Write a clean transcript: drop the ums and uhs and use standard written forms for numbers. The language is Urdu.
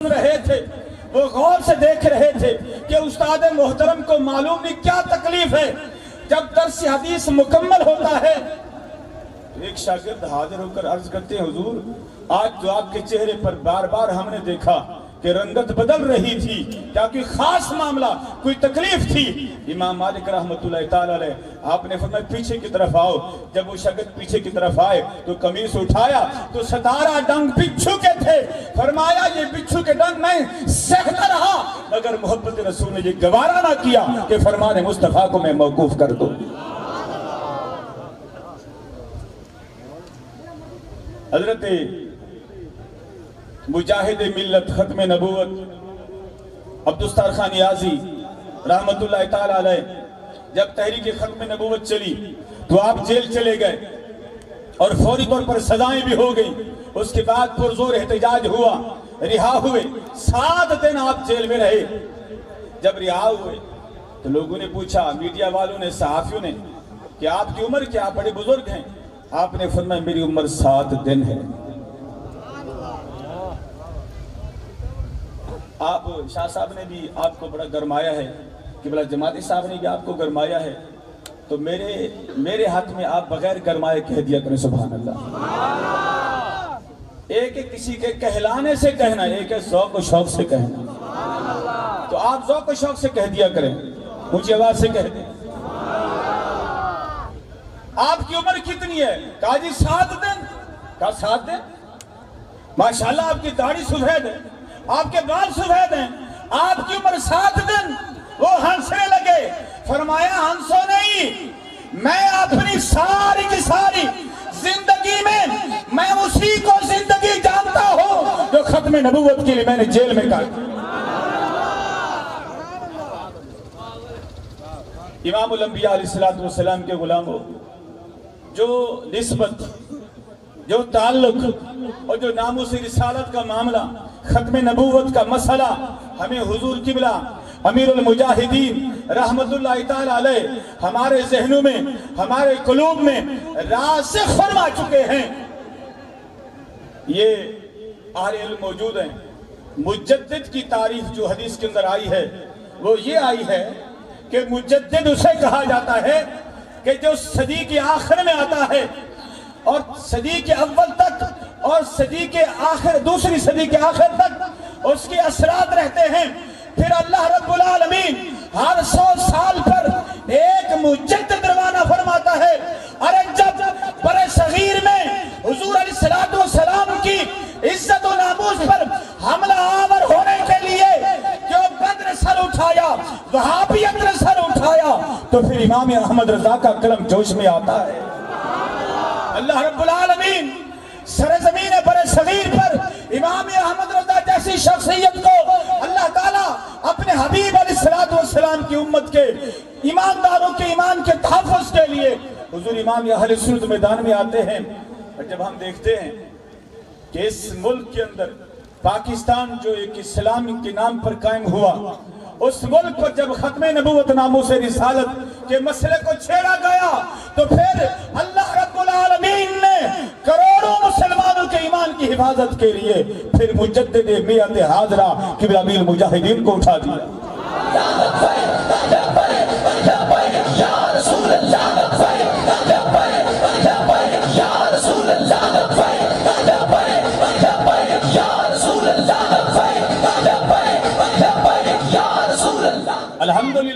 رہے تھے، وہ غور سے دیکھ رہے تھے کہ استاد محترم کو معلوم نہیں کیا تکلیف ہے۔ جب درس حدیث مکمل ہوتا ہے ایک شاگرد حاضر ہو کر عرض کرتے ہیں حضور آج تو آپ کے چہرے پر بار بار ہم نے دیکھا کہ رنگت بدل رہی تھی، کیا کوئی خاص معاملہ، کوئی تکلیف تھی؟ امام مالک رحمۃ اللہ تعالی علیہ آپ نے فرمایا پیچھے کی طرف آؤ۔ جب وہ شاگرد پیچھے کی طرف آئے تو قمیص اٹھایا تو 17 ڈنگ بچھو کے تھے۔ فرمایا یہ بچھو کے ڈنگ میں سہتا رہا مگر محبت رسول نے یہ گوارا نہ کیا کہ فرمان مصطفیٰ کو میں موقوف کر دوں۔ حضرت مجاہد ملت ختم نبوت عبدالستار خان نیازی رحمت اللہ تعالی علیہ جب تحریک ختم نبوت چلی تو آپ جیل چلے گئے اور فوری طور پر سزائیں بھی ہو گئی۔ اس کے بعد پرزور احتجاج ہوا، رہا ہوئے، 7 دن آپ جیل میں رہے۔ جب رہا ہوئے تو لوگوں نے پوچھا، میڈیا والوں نے، صحافیوں نے کہ آپ کی عمر کیا؟ بڑے بزرگ ہیں۔ آپ نے فرمایا میری عمر 7 دن ہے۔ آپ شاہ صاحب نے بھی آپ کو بڑا گرمایا ہے، قبلہ جماعتی صاحب نے بھی آپ کو گرمایا ہے، تو میرے ہاتھ میں آپ بغیر گرمائے کہہ دیا کریں سبحان اللہ۔ ایک ہے کسی کے کہلانے سے کہنا، ایک ہے ذوق و شوق سے کہنا، تو آپ ذوق و شوق سے کہہ دیا کریں، اونچی آواز سے کہہ دیں۔ آپ کی عمر کتنی ہے؟ کہا جی 7 دن۔ کہا 7 دن؟ ماشاءاللہ آپ کی داڑھی سفید ہے، آپ کے بال سفید ہیں، آپ کی عمر 7 دن۔ وہ ہنسنے لگے۔ فرمایا ہنسو نہیں، میں اپنی ساری کی ساری زندگی میں اسی کو زندگی جانتا ہوں جو ختم نبوت کے لیے میں نے جیل میں کاٹی۔ امام الانبیاء علیہ السلام کے غلاموں، جو نسبت، جو تعلق اور جو ناموس رسالت کا معاملہ، ختم نبوت کا مسئلہ ہمیں حضور قبلہ امیر المجاہدین رحمت اللہ تعالی علیہ ہمارے ذہنوں میں، ہمارے قلوب میں راسخ فرما چکے ہیں۔ یہ اہل علم موجود ہیں۔ مجدد کی تعریف جو حدیث کے اندر آئی ہے وہ یہ آئی ہے کہ مجدد اسے کہا جاتا ہے کہ جو صدی کے آخر میں آتا ہے اور صدی کے اول تک اور صدی کے آخر، دوسری صدی کے آخر تک اس کے اثرات رہتے ہیں۔ پھر اللہ رب العالمین ہر 100 سال پر ایک مجدد روانہ فرماتا ہے۔ ارے جب برے صغیر میں حضور علیہ السلام کی عزت و ناموس پر حملہ آور ہونے کے لیے جو بدر سر اٹھایا، وہابیت نے سر اٹھایا، تو پھر امام احمد رضا کا قلم جوش میں آتا ہے۔ اللہ رب العالمین سرزمین برے صغیر پر امام احمد رضا جیسی شخصیت کو اللہ تعالیٰ اپنے حبیب علیہ السلام کی امت کے ایمانداروں کے ایمان کے تحفظ کے لیے حضور امام اہل سنت میدان میں آتے ہیں۔ اور جب ہم دیکھتے ہیں کہ اس ملک کے اندر پاکستان جو ایک اسلام کے نام پر قائم ہوا، اس ملک پر جب ختم نبوت ناموس رسالت کے مسئلے کو چھیڑا گیا تو پھر اللہ رب العالمین نے کروڑوں مسلمانوں کے ایمان کی حفاظت کے لیے پھر مجدد میت حاضرہ قبلہ امیر المجاہدین کو اٹھا دیا۔ الحمدللہ۔